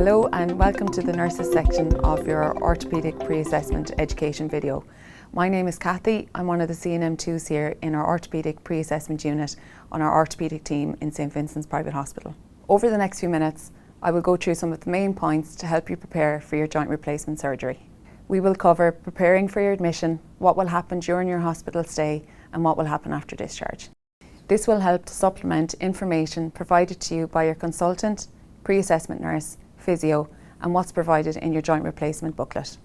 Hello and welcome to the nurses section of your orthopaedic pre-assessment education video. My name is Kathy. I'm one of the CNM2s here in our orthopaedic pre-assessment unit on our orthopaedic team in St Vincent's Private Hospital. Over the next few minutes, I will go through some of the main points to help you prepare for your joint replacement surgery. We will cover preparing for your admission, what will happen during your hospital stay, and what will happen after discharge. This will help to supplement information provided to you by your consultant, pre-assessment nurse, physio, and what's provided in your joint replacement booklet.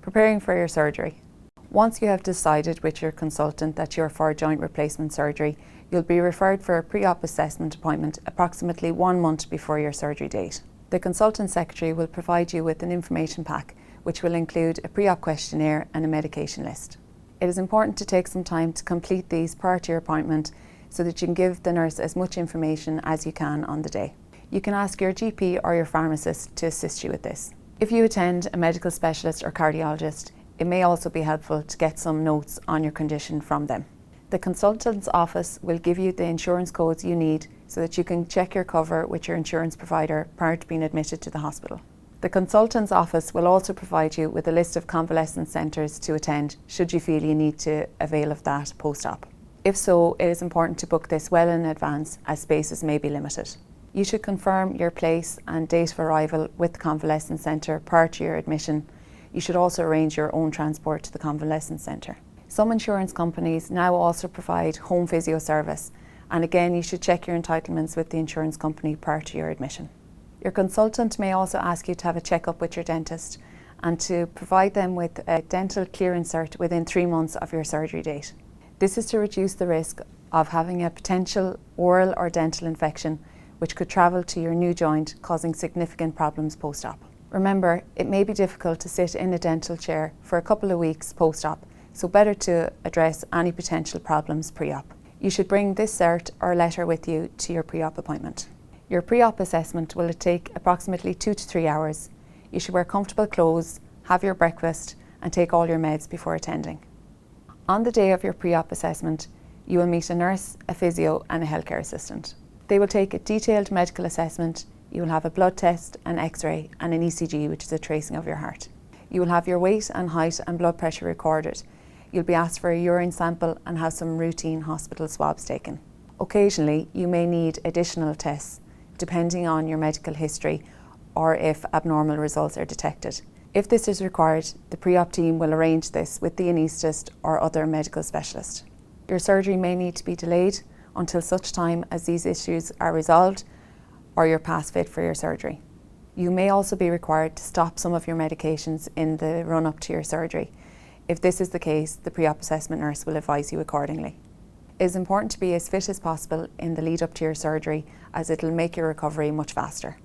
Preparing for your surgery. Once you have decided with your consultant that you're for joint replacement surgery, you'll be referred for a pre-op assessment appointment approximately 1 month before your surgery date. The consultant secretary will provide you with an information pack which will include a pre-op questionnaire and a medication list. It is important to take some time to complete these prior to your appointment so that you can give the nurse as much information as you can on the day. You can ask your GP or your pharmacist to assist you with this. If you attend a medical specialist or cardiologist, it may also be helpful to get some notes on your condition from them. The consultant's office will give you the insurance codes you need so that you can check your cover with your insurance provider prior to being admitted to the hospital. The consultant's office will also provide you with a list of convalescence centres to attend should you feel you need to avail of that post-op. If so, it is important to book this well in advance as spaces may be limited. You should confirm your place and date of arrival with the convalescence centre prior to your admission. You should also arrange your own transport to the convalescence centre. Some insurance companies now also provide home physio service, and again you should check your entitlements with the insurance company prior to your admission. Your consultant may also ask you to have a check-up with your dentist and to provide them with a dental clear insert within 3 months of your surgery date. This is to reduce the risk of having a potential oral or dental infection which could travel to your new joint, causing significant problems post-op. Remember, it may be difficult to sit in a dental chair for a couple of weeks post-op, so better to address any potential problems pre-op. You should bring this cert or letter with you to your pre-op appointment. Your pre-op assessment will take approximately 2 to 3 hours. You should wear comfortable clothes, have your breakfast, and take all your meds before attending. On the day of your pre-op assessment, you will meet a nurse, a physio, and a healthcare assistant. They will take a detailed medical assessment. You will have a blood test, an X-ray and an ECG, which is a tracing of your heart. You will have your weight and height and blood pressure recorded. You'll be asked for a urine sample and have some routine hospital swabs taken. Occasionally, you may need additional tests depending on your medical history or if abnormal results are detected. If this is required, the pre-op team will arrange this with the anaesthetist or other medical specialist. Your surgery may need to be delayed until such time as these issues are resolved or you're past fit for your surgery. You may also be required to stop some of your medications in the run-up to your surgery. If this is the case, the pre-op assessment nurse will advise you accordingly. It is important to be as fit as possible in the lead up to your surgery as it will make your recovery much faster.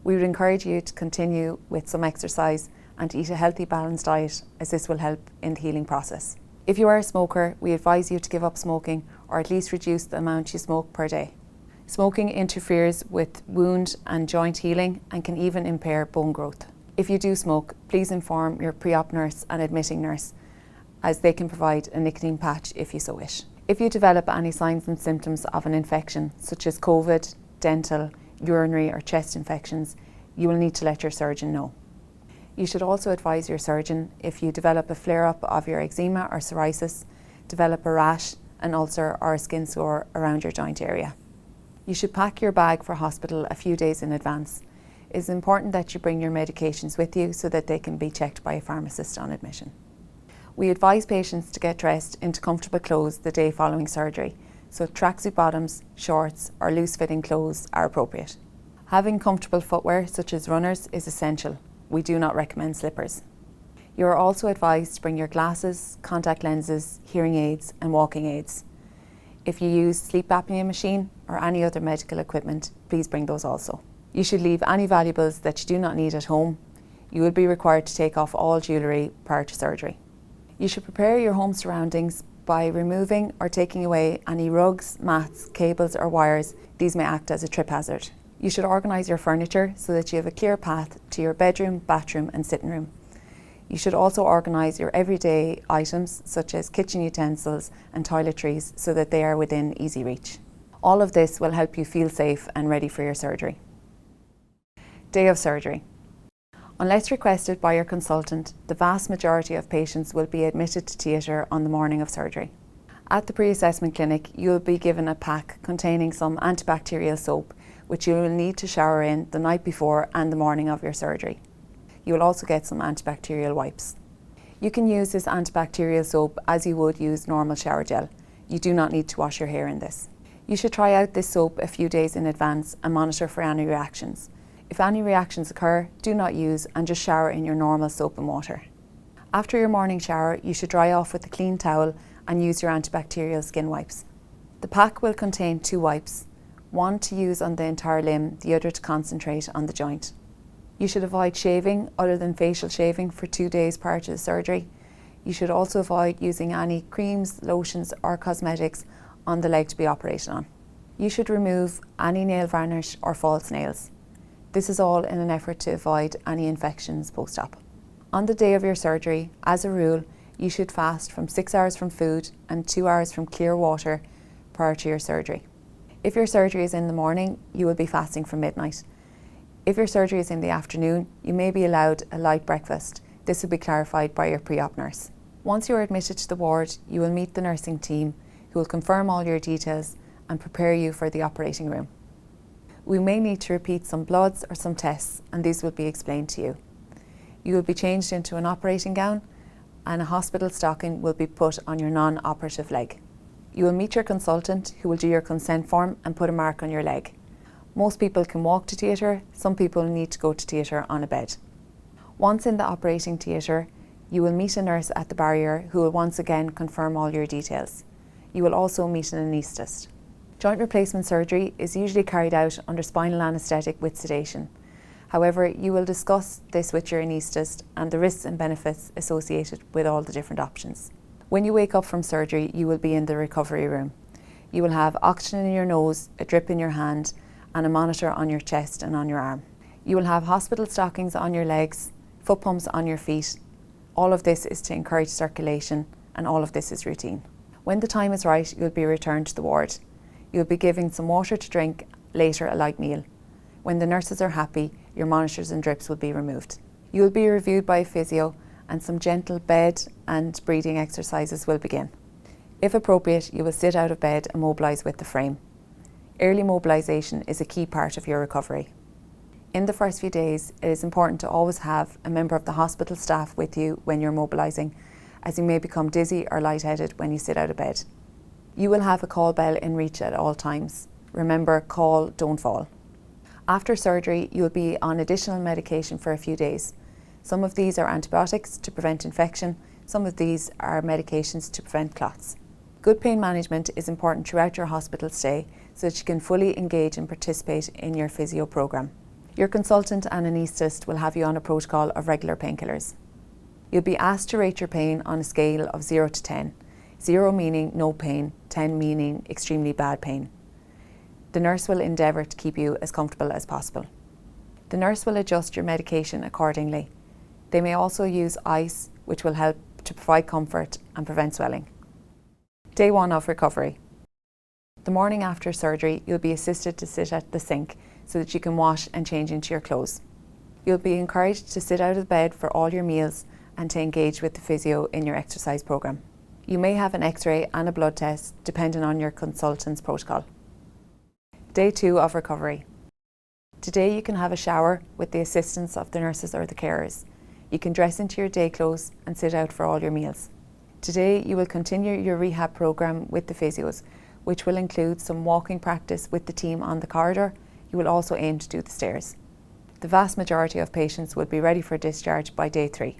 We would encourage you to continue with some exercise and to eat a healthy, balanced diet, as this will help in the healing process. If you are a smoker, we advise you to give up smoking or at least reduce the amount you smoke per day. Smoking interferes with wound and joint healing and can even impair bone growth. If you do smoke, please inform your pre-op nurse and admitting nurse, as they can provide a nicotine patch if you so wish. If you develop any signs and symptoms of an infection, such as COVID, dental, urinary or chest infections, you will need to let your surgeon know. You should also advise your surgeon if you develop a flare-up of your eczema or psoriasis, develop a rash, an ulcer or a skin sore around your joint area. You should pack your bag for hospital a few days in advance. It is important that you bring your medications with you so that they can be checked by a pharmacist on admission. We advise patients to get dressed into comfortable clothes the day following surgery, so tracksuit bottoms, shorts or loose-fitting clothes are appropriate. Having comfortable footwear such as runners is essential. We do not recommend slippers. You are also advised to bring your glasses, contact lenses, hearing aids and walking aids. If you use sleep apnea machine or any other medical equipment, please bring those also. You should leave any valuables that you do not need at home. You will be required to take off all jewellery prior to surgery. You should prepare your home surroundings by removing or taking away any rugs, mats, cables or wires. These may act as a trip hazard. You should organise your furniture so that you have a clear path to your bedroom, bathroom and sitting room. You should also organise your everyday items such as kitchen utensils and toiletries so that they are within easy reach. All of this will help you feel safe and ready for your surgery. Day of surgery. Unless requested by your consultant, the vast majority of patients will be admitted to theatre on the morning of surgery. At the pre-assessment clinic, you will be given a pack containing some antibacterial soap, which you will need to shower in the night before and the morning of your surgery. You will also get some antibacterial wipes. You can use this antibacterial soap as you would use normal shower gel. You do not need to wash your hair in this. You should try out this soap a few days in advance and monitor for any reactions. If any reactions occur, do not use and just shower in your normal soap and water. After your morning shower, you should dry off with a clean towel and use your antibacterial skin wipes. The pack will contain 2 wipes, one to use on the entire limb, the other to concentrate on the joint. You should avoid shaving other than facial shaving for 2 days prior to the surgery. You should also avoid using any creams, lotions or cosmetics on the leg to be operated on. You should remove any nail varnish or false nails. This is all in an effort to avoid any infections post-op. On the day of your surgery, as a rule, you should fast from 6 hours from food and 2 hours from clear water prior to your surgery. If your surgery is in the morning, you will be fasting from midnight. If your surgery is in the afternoon, you may be allowed a light breakfast. This will be clarified by your pre-op nurse. Once you are admitted to the ward, you will meet the nursing team who will confirm all your details and prepare you for the operating room. We may need to repeat some bloods or some tests, and these will be explained to you. You will be changed into an operating gown and a hospital stocking will be put on your non-operative leg. You will meet your consultant who will do your consent form and put a mark on your leg. Most people can walk to theatre, some people need to go to theatre on a bed. Once in the operating theatre, you will meet a nurse at the barrier who will once again confirm all your details. You will also meet an anaesthetist. Joint replacement surgery is usually carried out under spinal anaesthetic with sedation. However, you will discuss this with your anaesthetist and the risks and benefits associated with all the different options. When you wake up from surgery, you will be in the recovery room. You will have oxygen in your nose, a drip in your hand, and a monitor on your chest and on your arm. You will have hospital stockings on your legs, foot pumps on your feet. All of this is to encourage circulation, and all of this is routine. When the time is right, you'll be returned to the ward. You'll be given some water to drink, later a light meal. When the nurses are happy, your monitors and drips will be removed. You will be reviewed by a physio and some gentle bed and breathing exercises will begin. If appropriate, you will sit out of bed and mobilise with the frame. Early mobilisation is a key part of your recovery. In the first few days, it is important to always have a member of the hospital staff with you when you're mobilising, as you may become dizzy or lightheaded when you sit out of bed. You will have a call bell in reach at all times. Remember, call, don't fall. After surgery, you will be on additional medication for a few days. Some of these are antibiotics to prevent infection. Some of these are medications to prevent clots. Good pain management is important throughout your hospital stay so that you can fully engage and participate in your physio programme. Your consultant and anaesthetist will have you on a protocol of regular painkillers. You'll be asked to rate your pain on a scale of 0 to 10. 0 meaning no pain, 10 meaning extremely bad pain. The nurse will endeavour to keep you as comfortable as possible. The nurse will adjust your medication accordingly. They may also use ice, which will help to provide comfort and prevent swelling. Day 1 of recovery. The morning after surgery, you'll be assisted to sit at the sink so that you can wash and change into your clothes. You'll be encouraged to sit out of bed for all your meals and to engage with the physio in your exercise programme. You may have an X-ray and a blood test depending on your consultant's protocol. Day 2 of recovery. Today you can have a shower with the assistance of the nurses or the carers. You can dress into your day clothes and sit out for all your meals. Today you will continue your rehab programme with the physios, which will include some walking practice with the team on the corridor. You will also aim to do the stairs. The vast majority of patients will be ready for discharge by day 3.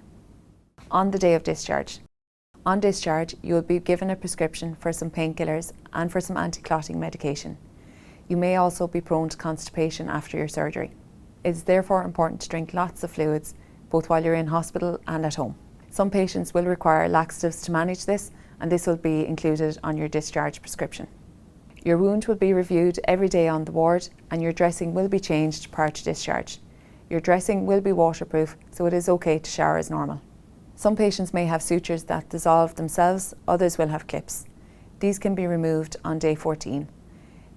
On the day of discharge. On discharge, you will be given a prescription for some painkillers and for some anti-clotting medication. You may also be prone to constipation after your surgery. It is therefore important to drink lots of fluids, both while you're in hospital and at home. Some patients will require laxatives to manage this, and this will be included on your discharge prescription. Your wound will be reviewed every day on the ward, and your dressing will be changed prior to discharge. Your dressing will be waterproof, so it is okay to shower as normal. Some patients may have sutures that dissolve themselves, others will have clips. These can be removed on day 14.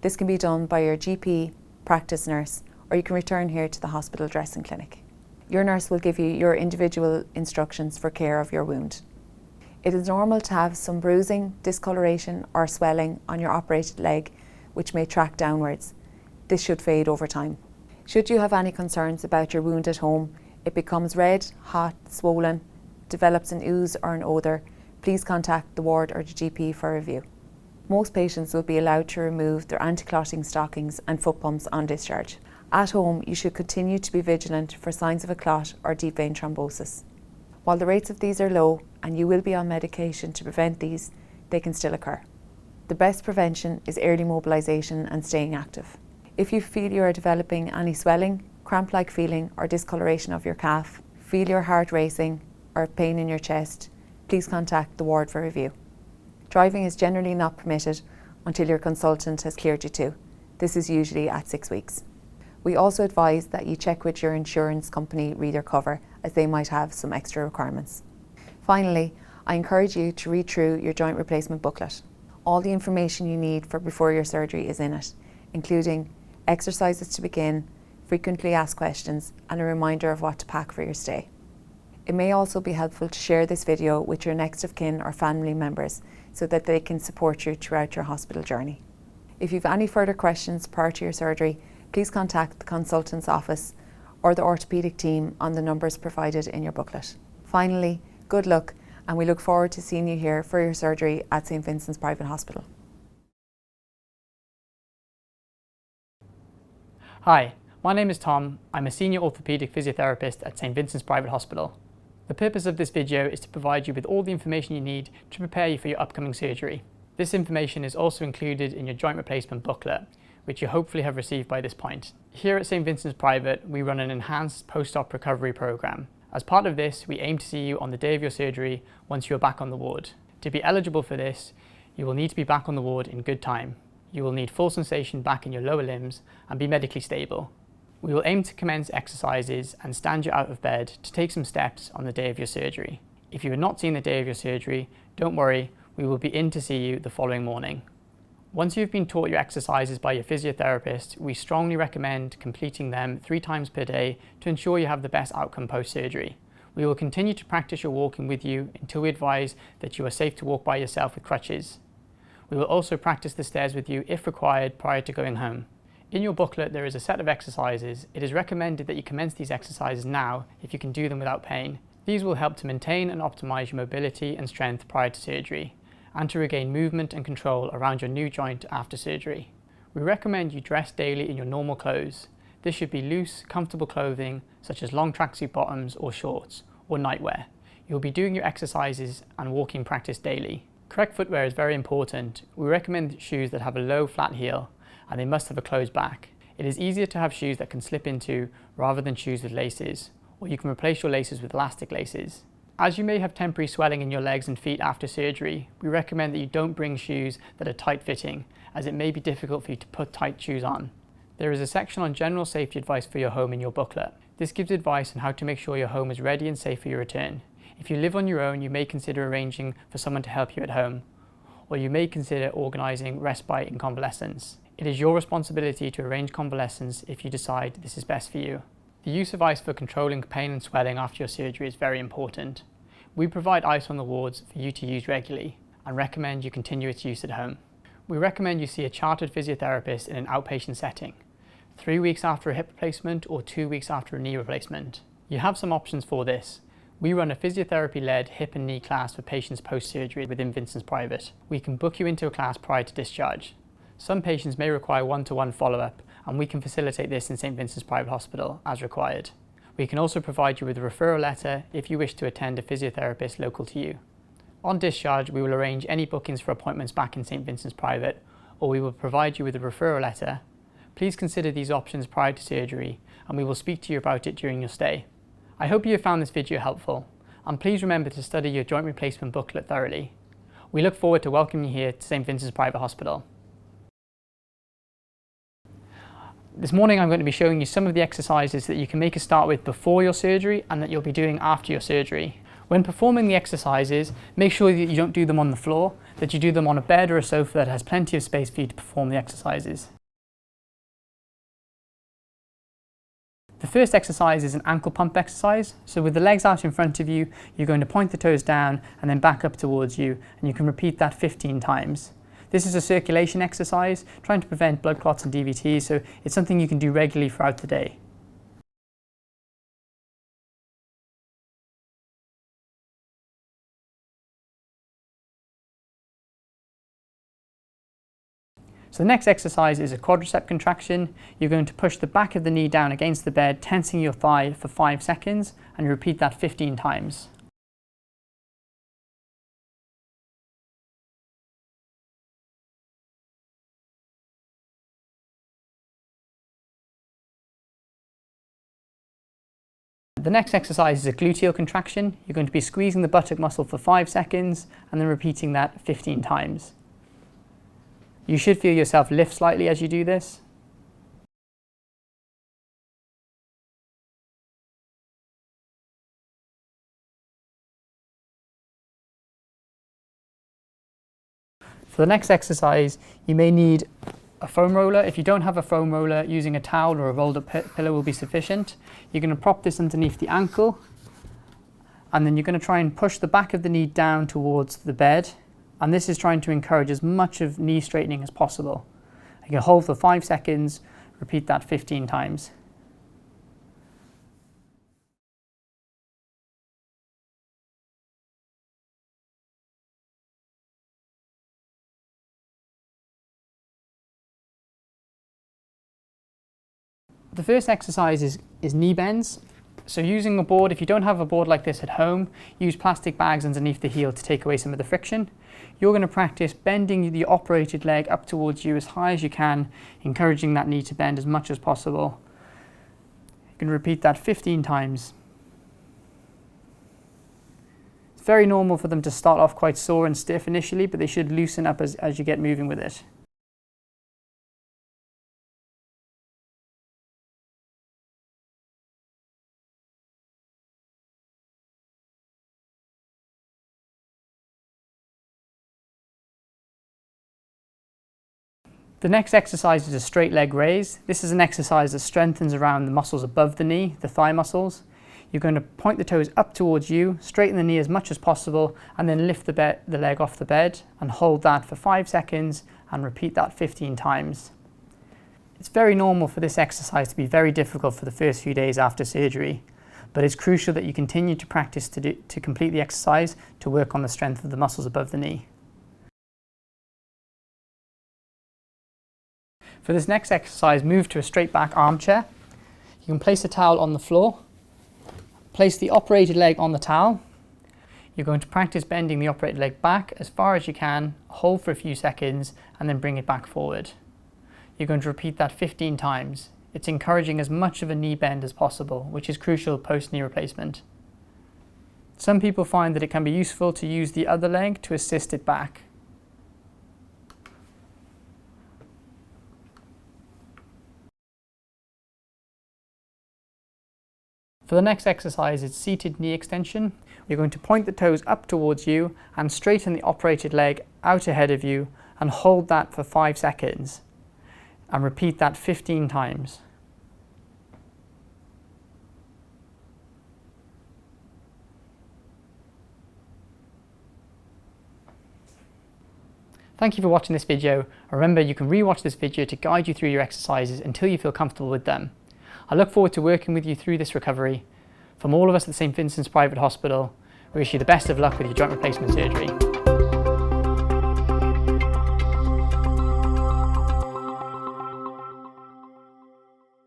This can be done by your GP, practice nurse, or you can return here to the hospital dressing clinic. Your nurse will give you your individual instructions for care of your wound. It is normal to have some bruising, discoloration or swelling on your operated leg, which may track downwards. This should fade over time. Should you have any concerns about your wound at home, it becomes red, hot, swollen, develops an ooze or an odour, please contact the ward or the GP for review. Most patients will be allowed to remove their anti-clotting stockings and foot pumps on discharge. At home, you should continue to be vigilant for signs of a clot or deep vein thrombosis. While the rates of these are low and you will be on medication to prevent these, they can still occur. The best prevention is early mobilisation and staying active. If you feel you are developing any swelling, cramp-like feeling or discoloration of your calf, feel your heart racing or pain in your chest, please contact the ward for review. Driving is generally not permitted until your consultant has cleared you to. This is usually at 6 weeks. We also advise that you check with your insurance company re their cover, as they might have some extra requirements. Finally, I encourage you to read through your joint replacement booklet. All the information you need for before your surgery is in it, including exercises to begin, frequently asked questions, and a reminder of what to pack for your stay. It may also be helpful to share this video with your next of kin or family members so that they can support you throughout your hospital journey. If you have any further questions prior to your surgery, please contact the consultant's office or the orthopaedic team on the numbers provided in your booklet. Finally, good luck, and we look forward to seeing you here for your surgery at St. Vincent's Private Hospital. Hi, my name is Tom. I'm a senior orthopaedic physiotherapist at St. Vincent's Private Hospital. The purpose of this video is to provide you with all the information you need to prepare you for your upcoming surgery. This information is also included in your joint replacement booklet, which you hopefully have received by this point. Here at St. Vincent's Private, we run an enhanced post-op recovery program. As part of this, we aim to see you on the day of your surgery once you are back on the ward. To be eligible for this, you will need to be back on the ward in good time. You will need full sensation back in your lower limbs and be medically stable. We will aim to commence exercises and stand you out of bed to take some steps on the day of your surgery. If you are not seen the day of your surgery, don't worry, we will be in to see you the following morning. Once you've been taught your exercises by your physiotherapist, we strongly recommend completing them 3 times per day to ensure you have the best outcome post-surgery. We will continue to practice your walking with you until we advise that you are safe to walk by yourself with crutches. We will also practice the stairs with you if required prior to going home. In your booklet there is a set of exercises. It is recommended that you commence these exercises now if you can do them without pain. These will help to maintain and optimise your mobility and strength prior to surgery, and to regain movement and control around your new joint after surgery. We recommend you dress daily in your normal clothes. This should be loose, comfortable clothing such as long tracksuit bottoms or shorts, or nightwear. You'll be doing your exercises and walking practice daily. Correct footwear is very important. We recommend shoes that have a low flat heel and they must have a closed back. It is easier to have shoes that can slip into rather than shoes with laces, or you can replace your laces with elastic laces. As you may have temporary swelling in your legs and feet after surgery, we recommend that you don't bring shoes that are tight-fitting, as it may be difficult for you to put tight shoes on. There is a section on general safety advice for your home in your booklet. This gives advice on how to make sure your home is ready and safe for your return. If you live on your own, you may consider arranging for someone to help you at home, or you may consider organising respite and convalescence. It is your responsibility to arrange convalescence if you decide this is best for you. The use of ice for controlling pain and swelling after your surgery is very important. We provide ice on the wards for you to use regularly and recommend you continue its use at home. We recommend you see a chartered physiotherapist in an outpatient setting, 3 weeks after a hip replacement or 2 weeks after a knee replacement. You have some options for this. We run a physiotherapy-led hip and knee class for patients post-surgery within Vincent's Private. We can book you into a class prior to discharge. Some patients may require one-to-one follow-up, and we can facilitate this in St. Vincent's Private Hospital as required. We can also provide you with a referral letter if you wish to attend a physiotherapist local to you. On discharge, we will arrange any bookings for appointments back in St. Vincent's Private, or we will provide you with a referral letter. Please consider these options prior to surgery, and we will speak to you about it during your stay. I hope you have found this video helpful, and please remember to study your joint replacement booklet thoroughly. We look forward to welcoming you here to St. Vincent's Private Hospital. This morning I'm going to be showing you some of the exercises that you can make a start with before your surgery and that you'll be doing after your surgery. When performing the exercises, make sure that you don't do them on the floor, that you do them on a bed or a sofa that has plenty of space for you to perform the exercises. The first exercise is an ankle pump exercise. So with the legs out in front of you, you're going to point the toes down and then back up towards you, and you can repeat that 15 times. This is a circulation exercise, trying to prevent blood clots and DVTs, so it's something you can do regularly throughout the day. So the next exercise is a quadricep contraction. You're going to push the back of the knee down against the bed, tensing your thigh for 5 seconds, and you repeat that 15 times. The next exercise is a gluteal contraction. You're going to be squeezing the buttock muscle for 5 seconds and then repeating that 15 times. You should feel yourself lift slightly as you do this. For the next exercise, you may need a foam roller. If you don't have a foam roller, using a towel or a rolled up pillow will be sufficient. You're going to prop this underneath the ankle, and then you're going to try and push the back of the knee down towards the bed. And this is trying to encourage as much of knee straightening as possible. You can hold for 5 seconds, repeat that 15 times. The first exercise is knee bends. So using a board, if you don't have a board like this at home, use plastic bags underneath the heel to take away some of the friction. You're going to practice bending the operated leg up towards you as high as you can, encouraging that knee to bend as much as possible. You can repeat that 15 times. It's very normal for them to start off quite sore and stiff initially, but they should loosen up as you get moving with it. The next exercise is a straight leg raise. This is an exercise that strengthens around the muscles above the knee, the thigh muscles. You're going to point the toes up towards you, straighten the knee as much as possible, and then lift the leg off the bed and hold that for 5 seconds and repeat that 15 times. It's very normal for this exercise to be very difficult for the first few days after surgery, but it's crucial that you continue to practice to complete the exercise to work on the strength of the muscles above the knee. For this next exercise, move to a straight back armchair. You can place a towel on the floor, place the operated leg on the towel. You're going to practice bending the operated leg back as far as you can, hold for a few seconds, and then bring it back forward. You're going to repeat that 15 times. It's encouraging as much of a knee bend as possible, which is crucial post-knee replacement. Some people find that it can be useful to use the other leg to assist it back. For the next exercise, it's seated knee extension. You're going to point the toes up towards you and straighten the operated leg out ahead of you and hold that for 5 seconds and repeat that 15 times. Thank you for watching this video. Remember, you can re-watch this video to guide you through your exercises until you feel comfortable with them. I look forward to working with you through this recovery. From all of us at St Vincent's Private Hospital, we wish you the best of luck with your joint replacement surgery.